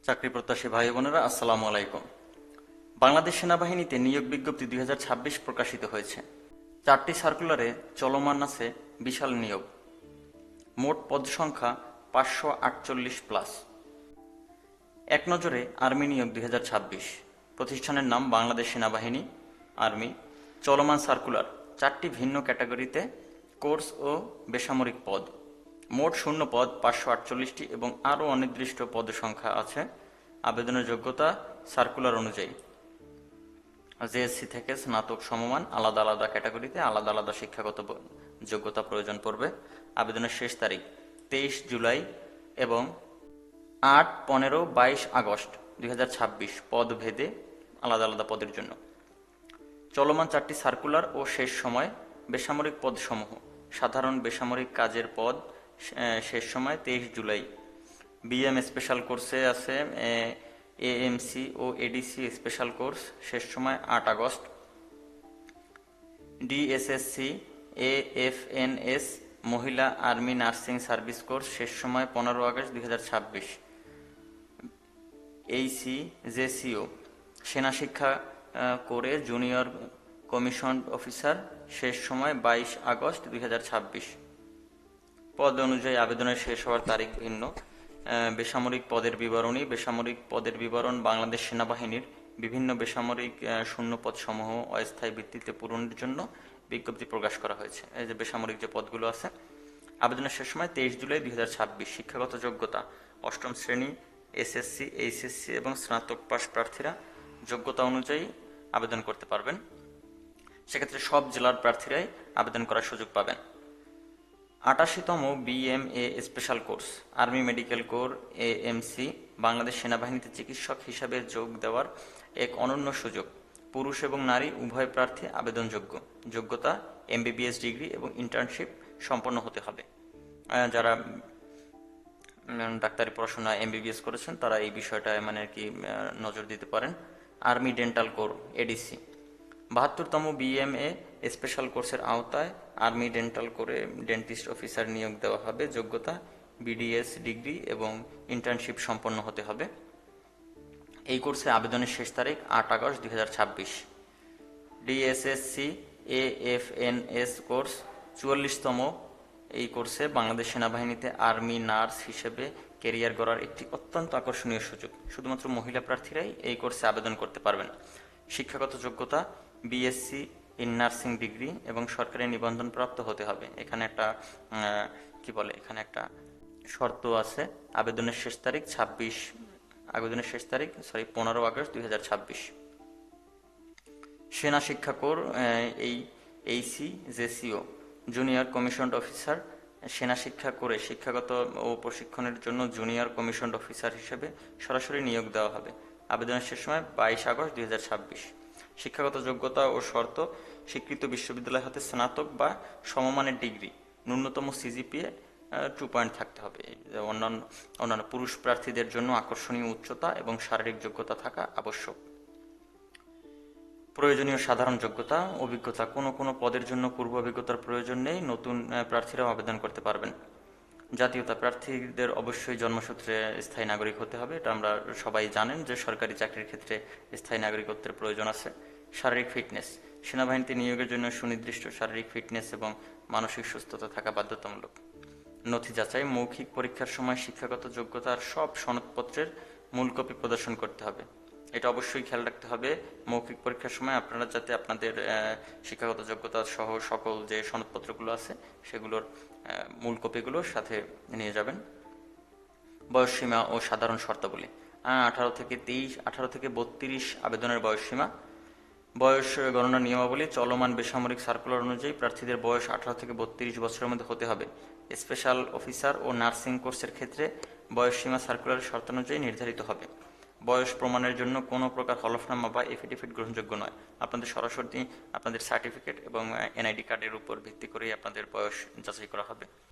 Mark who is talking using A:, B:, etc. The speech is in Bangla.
A: চাকরি প্রত্যাশী ভাই বোনেরা, আসসালামু আলাইকুম। বাংলাদেশ সেনাবাহিনীতে নিয়োগ বিজ্ঞপ্তি 2026 প্রকাশিত হয়েছে। 4টি সার্কুলারে চলমান আছে বিশাল নিয়োগ। মোট পদ সংখ্যা 548+। এক নজরে আর্মি নিয়োগ 2026। প্রতিষ্ঠানের নাম বাংলাদেশ সেনাবাহিনী আর্মি। চলমান সার্কুলার 4টি ভিন্ন ক্যাটাগরিতে কোর্স ও বেসামরিক পদ। মোট শূন্য পদ 548টি এবং আরও অনির্দিষ্ট পদ সংখ্যা আছে। আবেদনের যোগ্যতা সার্কুলার অনুযায়ী জেএসসি থেকে স্নাতক সমমান আলাদা আলাদা ক্যাটাগরিতে আলাদা আলাদা শিক্ষাগত যোগ্যতা প্রয়োজন পড়বে। আবেদনের শেষ তারিখ 23 জুলাই এবং 8, 15, 22 আগস্ট 2026 পদ ভেদে আলাদা আলাদা পদের জন্য। চলমান 4টি সার্কুলার ও শেষ সময় বেসামরিক পদসমূহ। সাধারণ বেসামরিক কাজের পদ শেষ সময় 23 জুলাই। বিএম স্পেশাল কোর্সে আছে এএমসি ও এডিসি স্পেশাল কোর্স, শেষ সময় 8 আগস্ট। ডিএসএসসি এএফএনএস মহিলা আর্মি নার্সিং সার্ভিস কোর্স, শেষ সময় 15 আগস্ট 2026। এইসি জেসিও সেনা শিক্ষা করে জুনিয়র কমিশন অফিসার, শেষ সময় 22 আগস্ট 2026। পদ অনুযায়ী আবেদনের শেষ হওয়ার তারিখ ভিন্ন। বেসামরিক পদের বিবরণী। বেসামরিক পদের বিবরণ: বাংলাদেশ সেনাবাহিনীর বিভিন্ন বেসামরিক শূন্যপদ সমূহ অস্থায়ী ভিত্তিতে পূরণের জন্য বিজ্ঞপ্তি প্রকাশ করা হয়েছে। এই যে বেসামরিক যে পদগুলো আছে। আবেদনের শেষ সময় 23 জুলাই 2026। শিক্ষাগত যোগ্যতা: অষ্টম শ্রেণী, এসএসসি, এইচএসসি এবং স্নাতক পাস প্রার্থীরা যোগ্যতা অনুযায়ী আবেদন করতে পারবেন। সেক্ষেত্রে সব জেলার প্রার্থীরাই আবেদন করার সুযোগ পাবেন। 88তম BMA special course, army medical corps AMC Bangladesh সেনাবাহিনীতে চিকিৎসক হিসাবে যোগ দেওয়ার এক অনন্য সুযোগ। পুরুষ এবং নারী উভয় প্রার্থী আবেদনযোগ্য। যোগ্যতা: এমবিবিএস ডিগ্রি এবং ইন্টার্নশিপ সম্পন্ন হতে হবে। যারা ডাক্তারি পড়াশোনা এমবিবিএস করেছেন তারা এই বিষয়টায় নজর দিতে পারেন। আর্মি ডেন্টাল কোর এডিসি 72তম বিএমএ স্পেশাল কোর্সের আওতায় আর্মি ডেন্টাল কোরে ডেন্টিস্ট অফিসার নিয়োগ দেওয়া হবে। যোগ্যতা: বিডিএস ডিগ্রি এবং ইন্টার্নশিপ সম্পন্ন হতে হবে। এই কোর্সে আবেদনের শেষ তারিখ 8 আগস্ট 2026। ডিএসএসসি এএফএনএস কোর্স 44তম। এই কোর্সে বাংলাদেশ সেনাবাহিনীতে আর্মি নার্স হিসেবে ক্যারিয়ার গড়ার একটি অত্যন্ত আকর্ষণীয় সুযোগ। শুধুমাত্র মহিলা প্রার্থীরাই এই কোর্সে আবেদন করতে পারবেন। শিক্ষাগত যোগ্যতা: বিএসসি ইন নার্সিং ডিগ্রি এবং সরকারি নিবন্ধন প্রাপ্ত হতে হবে। এখানে একটা শর্ত আছে। আবেদনের শেষ তারিখ 15 আগস্ট 2026। সেনা শিক্ষা core Aisi JCO junior commissioned officer সেনা শিক্ষা করে শিক্ষাগত ও প্রশিক্ষণের জন্য জুনিয়র কমিশনড অফিসার হিসেবে সরাসরি নিয়োগ দেওয়া হবে। আবেদনের শেষ সময় 22 আগস্ট 2026। শিক্ষাগত যোগ্যতা ও শর্ত: স্বীকৃত বিশ্ববিদ্যালয় হতে স্নাতক বা সমমানের ডিগ্রি, ন্যূনতম সিজিপিএ 2 পয়েন্ট থাকতে হবে। অন্যান্য পুরুষ প্রার্থীদের জন্য আকর্ষণীয় উচ্চতা এবং শারীরিক যোগ্যতা থাকা আবশ্যক। প্রয়োজনীয় সাধারণ যোগ্যতা অভিজ্ঞতা: কোনো পদের জন্য পূর্ব অভিজ্ঞতার প্রয়োজন নেই। নতুন প্রার্থীরাও আবেদন করতে পারবেন। জাতীয়তা: প্রার্থীদের অবশ্যই জন্মসূত্রে স্থায়ী নাগরিক হতে হবে। এটা আমরা সবাই জানেন যে সরকারি চাকরির ক্ষেত্রে স্থায়ী নাগরিকত্বের প্রয়োজন আছে। শারীরিক ফিটনেস: সেনাবাহিনীতে নিয়োগের জন্য সুনির্দিষ্ট শারীরিক ফিটনেস এবং মানসিক সুস্থতা থাকা বাধ্যতামূলক। নথি যাচাই: মৌখিক পরীক্ষার সময় শিক্ষাগত যোগ্যতার সব সনদপত্রের মূল কপি প্রদর্শন করতে হবে। এটা অবশ্যই খেয়াল রাখতে হবে মৌখিক পরীক্ষার সময় আপনারা যাতে আপনাদের শিক্ষাগত যোগ্যতা সহ সকল যে সনদপত্রগুলো আছে সেগুলোর মূল কপিগুলো সাথে নিয়ে যাবেন। বয়সসীমা ও সাধারণ শর্তাবলী: 18 থেকে 32 আবেদনের বয়সসীমা। বয়স গণনা নিয়মাবলী: চলমান বেসামরিক সার্কুলার অনুযায়ী প্রার্থীদের বয়স 18 থেকে 32 বছরের মধ্যে হতে হবে। স্পেশাল অফিসার ও নার্সিং কোর্সের ক্ষেত্রে বয়সসীমা সার্কুলারের শর্তানুযায়ী নির্ধারিত হবে। বয়স প্রমাণের জন্য কোনো প্রকার হলফনামা বা এফিডেভিট গ্রহণযোগ্য নয়। আপনাদের সরাসরি আপনাদের সার্টিফিকেট এবং এনআইডি কার্ডের উপর ভিত্তি করেই আপনাদের বয়স যাচাই করা হবে।